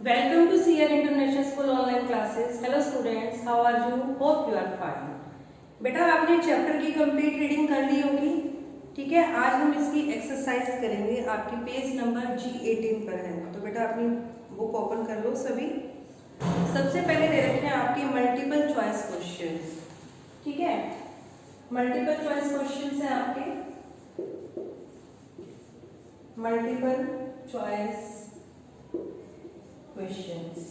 Welcome to CR International School online classes. Hello students, how are you? Hope you are fine. बेटा आपने chapter की complete reading कर ली होगी, ठीक है। आज हम इसकी एक्सरसाइज करेंगे, आपकी पेज नंबर G18 पर है। तो बेटा अपनी बुक ओपन कर लो सभी। सबसे पहले दे रखे हैं आपके मल्टीपल चॉइस क्वेश्चंस, ठीक है। मल्टीपल चॉइस क्वेश्चंस हैं आपके, मल्टीपल चॉइस क्वेश्चंस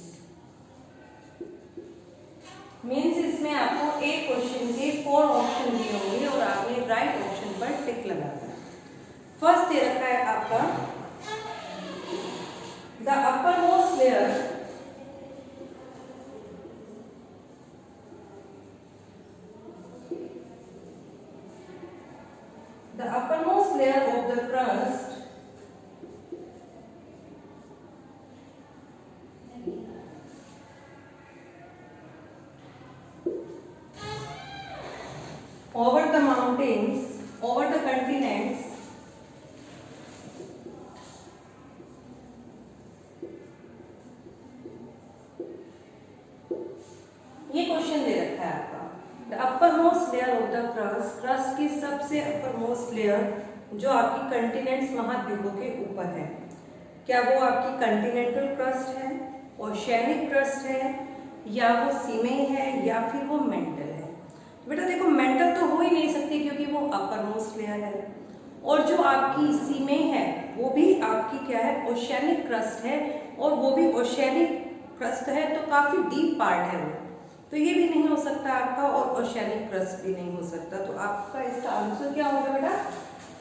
मीन्स इसमें आपको एक क्वेश्चन के 4 ऑप्शन दिए होंगे और आपने राइट ऑप्शन पर टिक लगाना है। फर्स्ट दे रखा है आपका the upper most layer of the crust over the mountains, over the continents, ये क्वेश्चन दे रखा है आपका the upper most layer of the crust, crust की सबसे अपर मोस्ट लेयर जो आपकी कंटिनेंट्स महाद्वीपों के ऊपर है, क्या वो आपकी कंटिनेंटल क्रस्ट है, ओशियनिक क्रस्ट है, या वो सीमे है, या फिर वो मेंटल है। बेटा देखो मेंटल तो हो ही नहीं सकती क्योंकि वो अपर मोस्ट लेयर है, और जो आपकी सीमे है वो भी आपकी क्या है, ओशियनिक क्रस्ट है, और वो भी ओशियनिक क्रस्ट है तो काफी डीप पार्ट है वो, तो ये भी नहीं हो सकता आपका, और ओशियनिक क्रस्ट भी नहीं हो सकता। तो आपका इसका आंसर क्या होगा बेटा?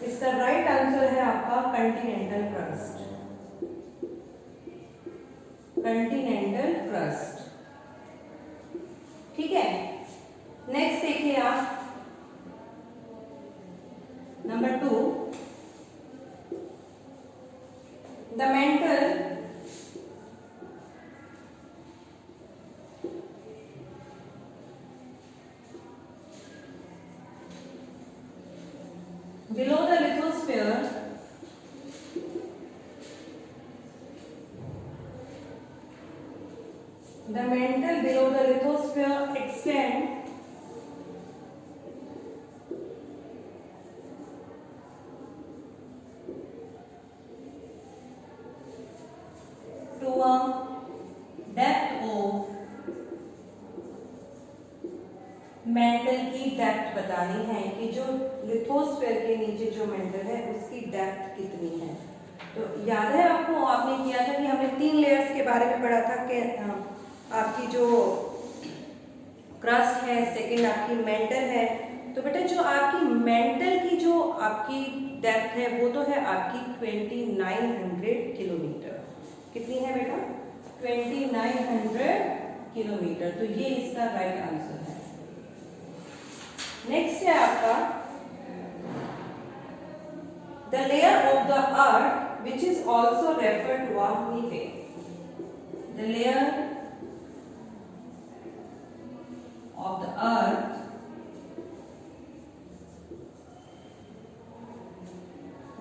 इसका राइट आंसर है आपका कंटिनेंटल क्रस्ट, कंटिनेंटल क्रस्ट, ठीक है। नेक्स्ट देखिए आप number 2, the mental below the lithosphere extend to a depth of, mental की डेप्थ बतानी है कि जो लिथोस्फीयर के नीचे जो मेंटल है उसकी डेप्थ कितनी है। तो याद है आपको, आपने किया था कि हमने 3 लेयर्स के बारे में पढ़ा था कि आपकी जो क्रस्ट है, सेकंड आपकी मेंटल है। तो बेटा जो आपकी मेंटल की जो आपकी डेप्थ है वो तो है आपकी 2900 किलोमीटर। कितनी है बेटा? 2900 किलोमीटर। तो ये इसका राइट आंसर है। नेक्स्ट है आपका the layer of the earth which is also referred to a nife. The layer of the earth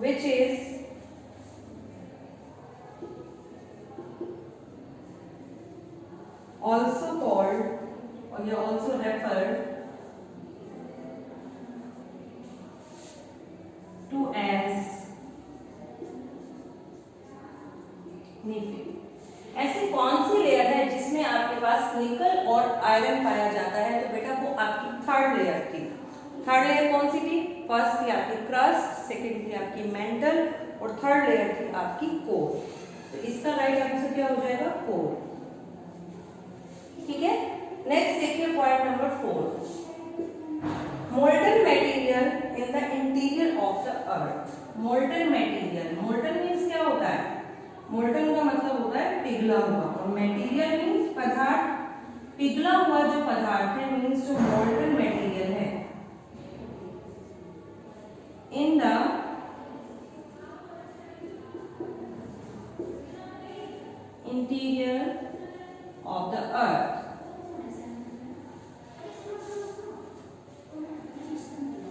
which is also called or you also referred to as नीफे। ऐसी कौन सी layer है जिसमें आपके पास निकल और आयरन पाया जाता है? तो बेटा वो आपकी थर्ड लेयर थी। थर्ड लेयर कौन सी थी? फर्स्ट थी आपकी क्रस्ट, सेकंड थी आपकी मेंटल, और थर्ड लेयर थी आपकी कोर। तो इसका राइट आंसर क्या हो जाएगा? कोर, ठीक है। नेक्स्ट देखिए point number 4, molten material in the interior of the earth. Molten material, molten means क्या होता है? मोल्टन का मतलब होता है पिघला हुआ, और मटेरियल मीन्स पदार्थ। पिघला हुआ जो पदार्थ है मीन्स जो मोल्टन मटेरियल है in the interior of the earth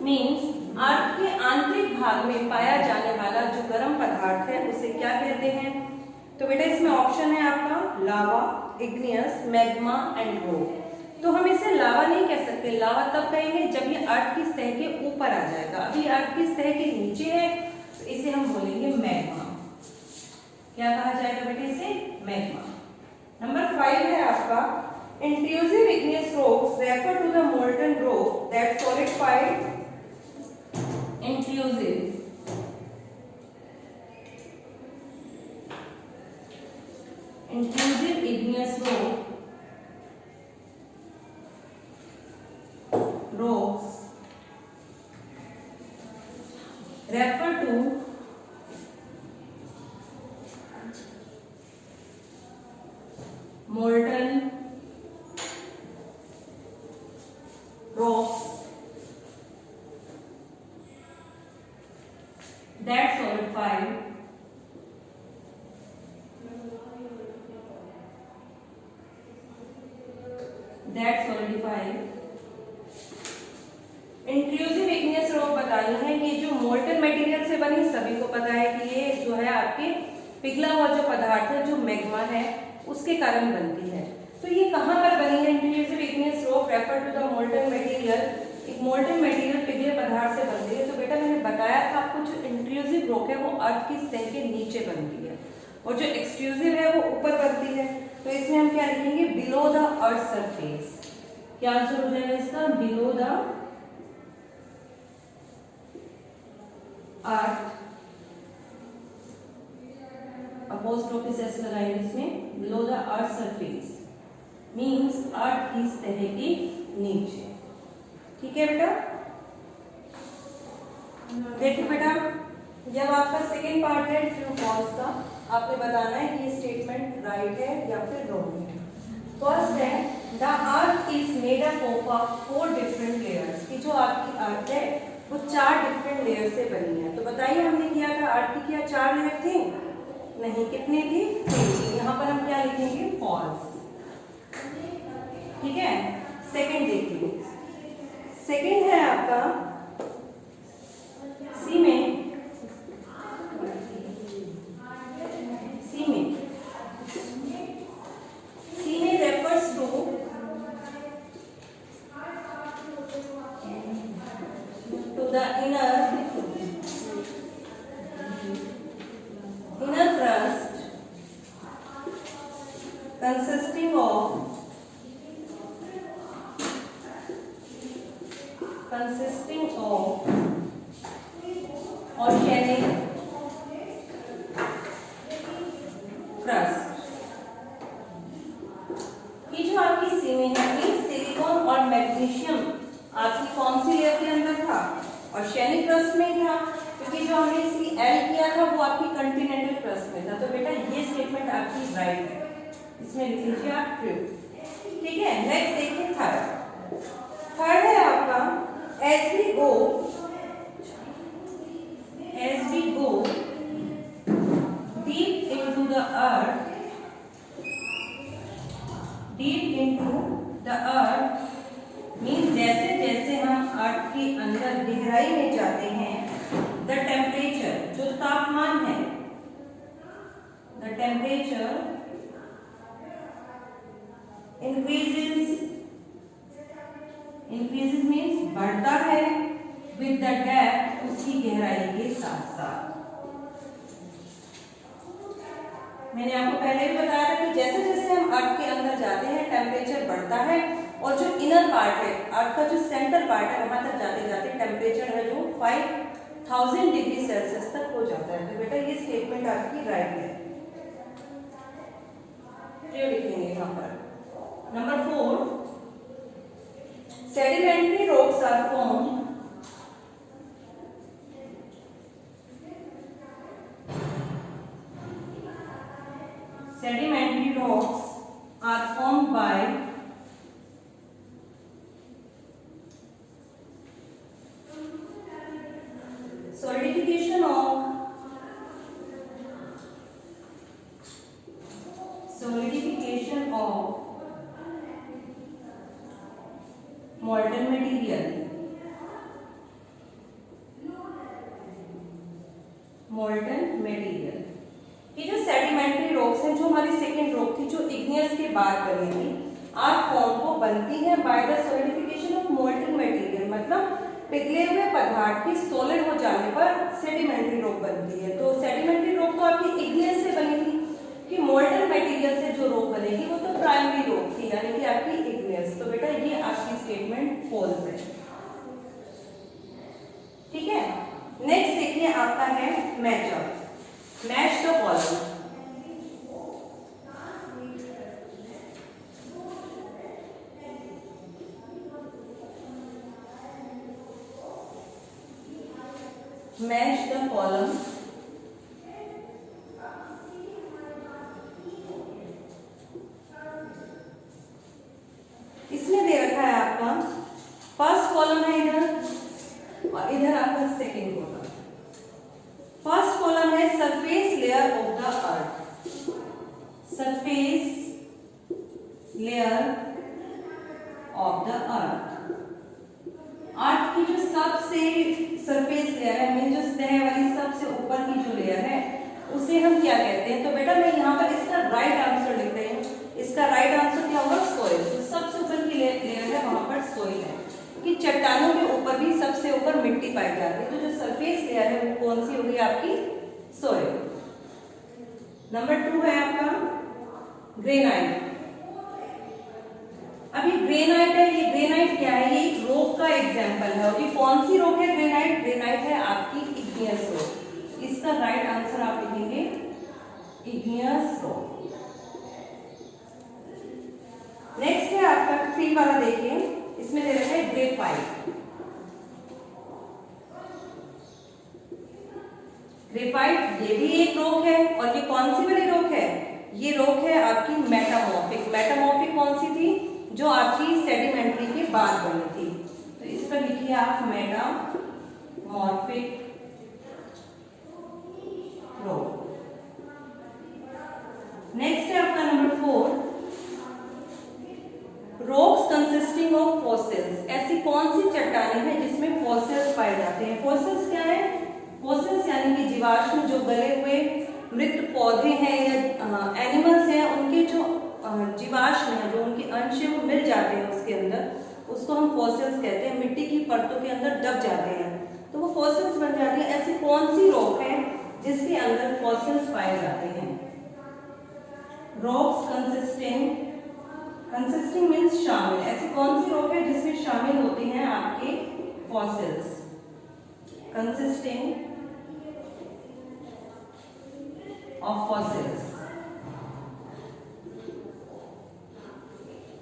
means earth के आंतरिक भाग में पाया जाने वाला जो गर्म पदार्थ है उसे क्या कहते हैं? तो बेटा इसमें ऑप्शन है आपका लावा, इग्नियस, मैग्मा एंड रॉक। तो हम इसे लावा नहीं कह सकते, लावा तब कहेंगे जब ये अर्थ की सतह के ऊपर आ जाएगा। अभी अर्थ की सतह के नीचे है तो इसे हम बोलेंगे मैग्मा। क्या कहा जाएगा बेटे इसे? मैग्मा। नंबर 5 है आपका intrusive igneous rocks refer to the molten rock that solidified intrusive igneous rocks refer to molten rocks that solidified intrusive igneous rock बतानी है कि जो मोल्टन मटेरियल से बनी, सभी को पता है कि ये जो है आपके पिघला हुआ जो पदार्थ है जो मैग्मा है उसके कारण बनती है। तो ये कहाँ पर बनी है? Intrusive igneous rock refer to the molten material. एक मोल्टन मटेरियल पिघले पदार्थ से बनती है। तो बेटा मैंने बताया था आपको जो इंट्रूसिव रॉक है वो अर्थ की सतह के नीचे बनती है और जो एक्सट्रूसिव है वो ऊपर बनती है। तो इसमें हम क्या लिखेंगे? Below the earth surface. क्या आंसर हो जाएगा इसका? Below the earth, apostrophe S लगाएंगे इसमें, below the earth surface means earth की सतह के नीचे। ठीक है बेटा? देखो बेटा, जब आपका सेकेंड पार्ट है ट्रू फॉल्स का, आपने बताना है कि ये स्टेटमेंट राइट है या फिर रॉन्ग है। फर्स्ट है the earth is made up of 4 different layers. कि जो आपकी अर्थ है वो 4 डिफरेंट लेयर से बनी है। तो बताइए हमने किया था अर्थ की क्या 4 लेयर थी? नहीं, कितनी थी? 3 थी। यहाँ पर हम क्या लिखेंगे? फॉल्स। ठीक है? सेकंड देखिए, सेकंड है आपका cement. Cement refers to the inner crust consisting of organic crust। ये जो आपकी सीमेंट है, सिलिकॉन और मैग्नीशियम आपकी कौन सी लेयर के अंदर था? ऑर्गेनिक क्रस्ट में था, क्योंकि जो हमने इसकी एल किया था वो आपकी कंटिनेंटल क्रस्ट में था। तो बेटा ये स्टेटमेंट आपकी राइट है, इसमें लिख लीजिए आप ट्रू। ठीक है? नेक्स्ट देखिए थर्ड है आपका as we go deep into the earth, means जैसे जैसे हम अर्थ के अंदर गहराई में जाते हैं, द टेम्परेचर, जो तापमान है, द टेम्परेचर इंक्रीजेस मीन्स बढ़ता है, विद द डेप्थ, उसकी गहराई के साथ साथ। मैंने आपको पहले भी बताया था कि जैसे जैसे हम अर्थ के अंदर जाते हैं टेम्परेचर बढ़ता है और जो इनर पार्ट है, अर्थ का जो सेंटर पार्ट है, वहां तक जाते जाते टेम्परेचर है जो 5000 डिग्री सेल्सियस तक हो जाता है। तो बेटा ये स्टेटमेंट आपकी राइट है, ये लिखेंगे यहाँ पर। Number 4, sedimentary rocks are formed by solidification of molten material, ये जो सेडिमेंट्री रॉक्स हैं, जो हमारी सेकेंड रॉक थी, जो इग्नियस के बाद बनी थी, आर फॉर्म को बनती है by the solidification of molten material, मतलब पिघले हुए पदार्थ की सॉलिड हो जाने पर सेडिमेंट्री रॉक बनती है। तो सेडिमेंट्री रॉक तो आपकी इग्नियस से बनी थी, कि मोल्टन मटेरियल से जो रॉक बनेगी वो तो प्राइमरी रॉक थी, यानी कि आपकी इग्नियस। तो बेटा ये आपकी स्टेटमेंट फॉल्स है, ठीक है। नेक्स्ट देखिए आपका है match the column. Match the column, इसमें दे रखा है आपका फर्स्ट कॉलम है इधर, और इधर आपका सेकेंड कॉलम। फर्स्ट कॉलम है surface layer of the earth, surface layer of the earth. Earth की जो सबसे सरफेस लेयर है, मीन जो सतह वाली सबसे ऊपर की जो लेयर है, उसे हम क्या कहते हैं? तो बेटा मैं यहाँ पर इसका राइट आंसर लिख रही हूँ। इसका राइट आंसर क्या होगा? सोइल। तो सबसे ऊपर की लेयर है, वहां पर सोइल है, कि चट्टानों के ऊपर भी सबसे ऊपर मिट्टी पाई जाती है। तो जो सरफेस लेयर है वो कौन सी होगी? आपकी सोइल। नंबर 2 है आपका ग्रेनाइट। अभी ग्रेनाइट है, ये ग्रेनाइट क्या है? ये एक रॉक का एग्जांपल है, और ये कौन सी रॉक है? ग्रेनाइट। ग्रेनाइट है आपकी इग्नियस रॉक। इसका राइट आंसर आप लिखेंगे इग्नियस रॉक। नेक्स्ट है आपका 3 वाला, देखिए इसमें दे रखा है ग्रेफाइट। ग्रेफाइट ये भी एक रॉक है, और ये कौन सी वाली रॉक है? ये रॉक है आपकी मेटामॉर्फिक। मेटामॉर्फिक कौन सी थी? जो आपकी सेडिमेंट्री के बाद बनी थी। तो इस पर लिखिए आप मेटामॉर्फिक रॉक। नेक्स्ट है आपका number 4, rocks consisting of fossils. ऐसी कौन सी चट्टानें हैं जिसमें फॉसिल्स पाए जाते हैं? फॉसिल्स क्या है? फॉसिल्स यानी कि जीवाश्म, जो गले हुए मृत पौधे हैं या एनिमल्स हैं, उनके जो जीवाश्म है, जो उनके अंश है, वो मिल जाते हैं उसके अंदर, उसको हम फॉसिल्स कहते हैं। मिट्टी की परतों के अंदर दब जाते हैं तो वो फॉसिल्स बन जाते हैं। ऐसी कौन सी रॉक है जिसके अंदर फॉसिल्स पाए जाते हैं? रॉक्स कंसिस्टिंग मीन्स शामिल। ऐसी कौन सी रॉक है जिसमें शामिल होती हैं आपके फॉसिल्स? कंसिस्टिंग ऑफ फॉसिल्स,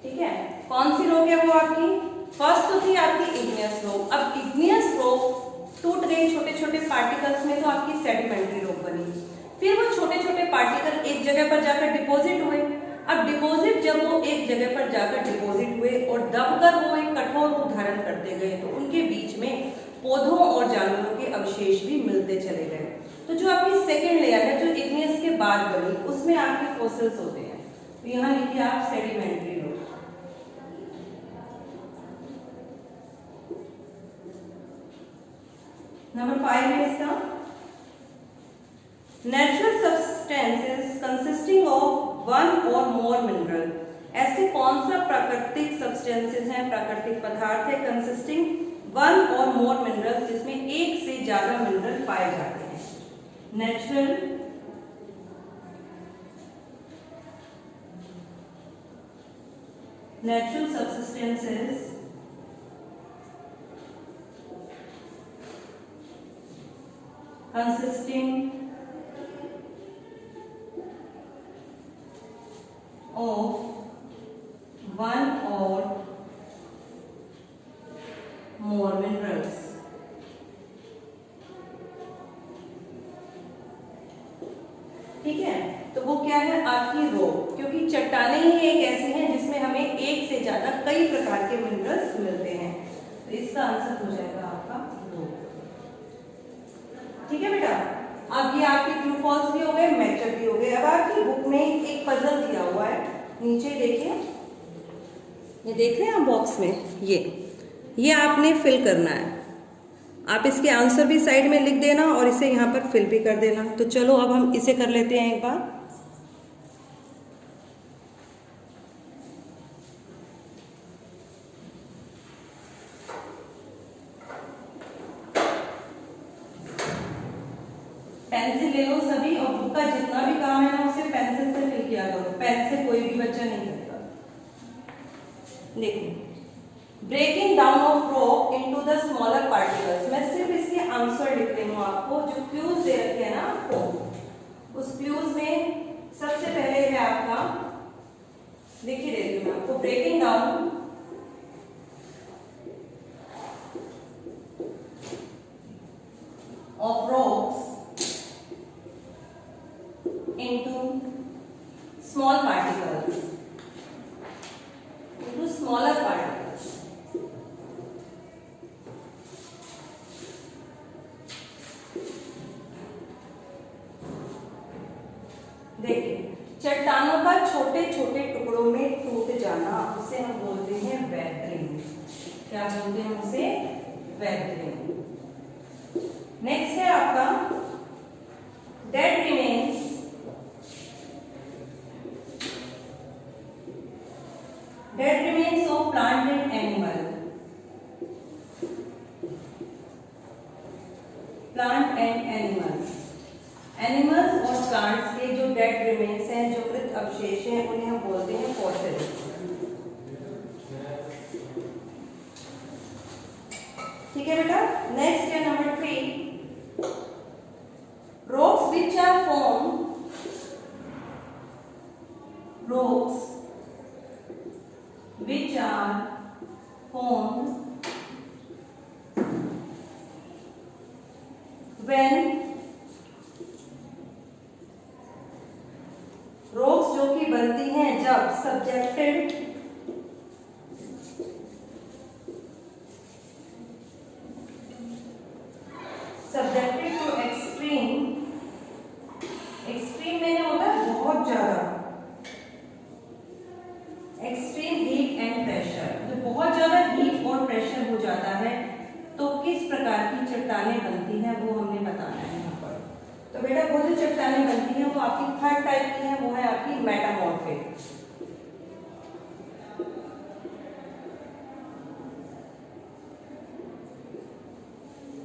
ठीक है। कौन सी रॉक है वो आपकी? फर्स्ट तो थी आपकी इग्नियस रॉक। अब इग्नियस रॉक टूट गई छोटे छोटे पार्टिकल्स में, तो आपकी सेडिमेंट्री रॉक बनी। फिर वो छोटे छोटे पार्टिकल एक जगह पर जाकर डिपॉजिट हुए। अब डिपॉजिट जब वो एक जगह पर जाकर डिपॉजिट हुए और दबकर वो एक कठोर रूप धारण करते गए, तो उनके बीच में पौधों और जानवरों के अवशेष भी मिलते चले गए। तो जो आपकी सेकेंड लेयर है, जो इग्नियस के बाद बनी, उसमें आपके फॉसिल्स होते हैं। तो यहाँ लिखिए आप सेडिमेंट्री रॉक। नंबर 5 है इसका नेचुरल सब्सटेंसेस कंसिस्टिंग ऑफ 1 और मोर मिनरल। ऐसे कौन सा प्राकृतिक सब्सटेंसेस हैं, प्राकृतिक पदार्थ है, कंसिस्टिंग 1 और मोर मिनरल्स, जिसमें एक से ज्यादा मिनरल पाए जाते हैं? Natural substances consisting of 1 or more minerals। ठीक है, तो वो क्या है? आपकी रॉक, क्योंकि चट्टानें ही एक ऐसी हैं जिसमें हमें एक से ज्यादा कई प्रकार के मिनरल्स मिलते हैं। तो इसका आंसर हो जाएगा आपका रॉक। ठीक है बेटा, अब ये आपके ट्रू फॉल्स भी हो गए, मैचअप भी हो गए। अब आपकी बुक में एक पजल दिया हुआ है, नीचे देखिए, ये देख रहे हैं आप बॉक्स में, ये आपने फिल करना है। आप इसके आंसर भी साइड में लिख देना और इसे यहाँ पर फिल भी कर देना। तो चलो अब हम इसे कर लेते हैं एक बार। पेंसिल ले लो सभी और बुक का जितना भी काम है ना उसे पेंसिल से फिल किया करो, पेन से कोई भी बच्चा नहीं करता। देखो, breaking down of rock into the smaller particles. मैं सिर्फ इसके आंसर लिख रही हूँ आपको, जो क्लूज दे रखे हैं ना आपको, उस क्लूज में सबसे पहले है आपका, देखिए देती हूँ मैं आपको, breaking down of rocks into small particles, into smaller particles। देखिए, चट्टानों का छोटे छोटे टुकड़ों में टूट जाना, उसे हम बोलते हैं वेदरिंग। क्या बोलते हैं उसे? वेदरिंग। नेक्स्ट है आपका dead remains of plant and animal. Plant and animals, animals और प्लांट्स के जो डेड रिमेन्स हैं, जो मृत अवशेष हैं, उन्हें हम बोलते हैं फॉसिल्स। ठीक है बेटा। नेक्स्ट है number 3, rocks which are formed, rocks which are formed when, rocks जो कि बनती हैं जब subjected to extreme, एक्सट्रीम में होता है बहुत ज्यादा, एक्सट्रीम हीट एंड प्रेशर, जो बहुत ज्यादा हीट और प्रेशर हो जाता है तो किस प्रकार की चट्टानें बनती हैं वो हमने बताना है यहाँ पर। तो बेटा वो जो चट्टानें बनती हैं वो आपकी थर्ड टाइप की है, वो है आपकी मेटामॉर्फिक।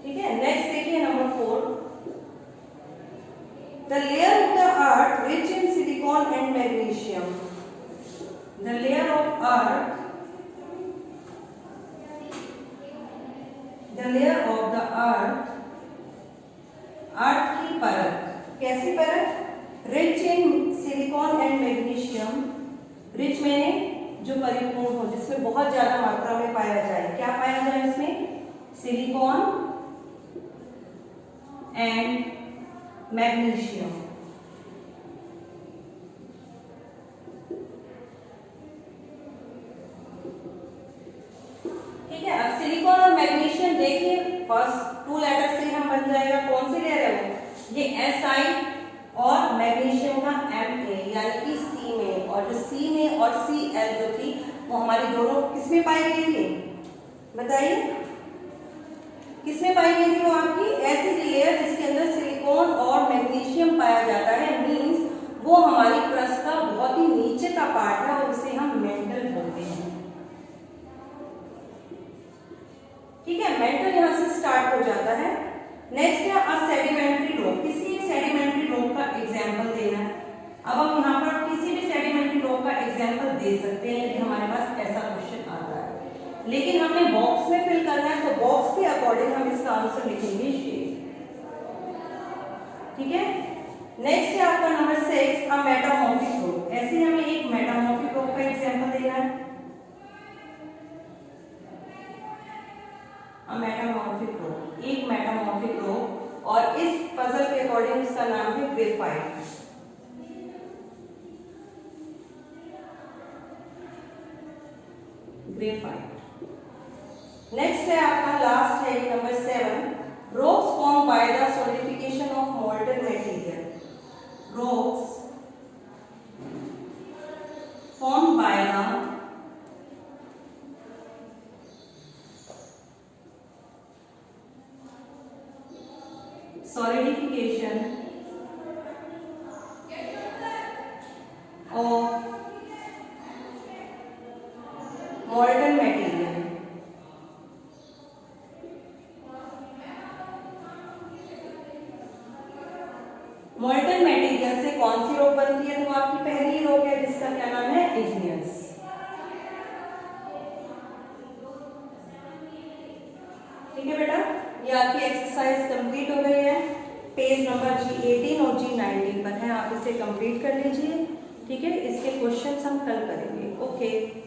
ठीक है। नेक्स्ट देखिए number 4, the layer of the earth rich in silicon and magnesium, the layer of earth, the layer of the earth, अर्थ की परत, कैसी परत? Rich in silicon and magnesium, rich मैंने जो परिपूर्ण हो, जिसमें बहुत ज्यादा मात्रा में पाया जाए। क्या पाया जाए इसमें? Silicon and magnesium. ठीक है। अब सिलिकॉन और मैग्नीशियम देखिए, फर्स्ट 2 लेटर से हम बन जाएगा। कौन सी लेयर है वो? ये Si और मैग्नीशियम का Ma, यानी कि C में, और जो C में और Cl जो थी वो हमारी दोनों किसमें पाई गई थी? बताइए किसमें पाई गई थी? वो आपकी ऐसी लेयर जिसके अंदर सिलिकॉन और मैग्नीशियम पाया जाता है, मींस वो हमारी क्रस्ट का बहुत ही नीचे का पार्ट है और उसे हम मेंटल बोलते हैं। ठीक है, मेंटल यहाँ से स्टार्ट हो जाता है। नेक्स्ट है अ सेडिमेंट्री रॉक। किसी एक सेडिमेंट्री रॉक का एग्जांपल देना है। अब हम यहाँ पर किसी भी सेडिमेंट्री रॉक का एग्जांपल दे सकते हैं यदि हमारे पास ऐसा क्वेश्चन आता है, लेकिन हमें बॉक्स में फिल करना है, तो बॉक्स के अकॉर्डिंग हम इसका आंसर लिखेंगे शेप। ठीक है। नेक्स्ट है आपका नंबर 6 अ मेटामॉर्फिक रॉक। ऐसे हमें एक मेटामॉर्फिक रॉक का एग्जांपल देना है, मेटामॉर्फिक रॉक, एक मेटामॉर्फिक रॉक, और इस पजल के अकॉर्डिंग इसका नाम है ग्रेफाइट। ग्रेफाइट। नेक्स्ट है आपका लास्ट है number 7, rocks formed by the solidification of molten material. Rocks formed by the solidification of molten material. ये आपकी एक्सरसाइज कंप्लीट हो गई है। पेज नंबर G18 और G19 पर है, आप इसे कंप्लीट कर लीजिए। ठीक है, इसके क्वेश्चंस हम कल करेंगे। ओके।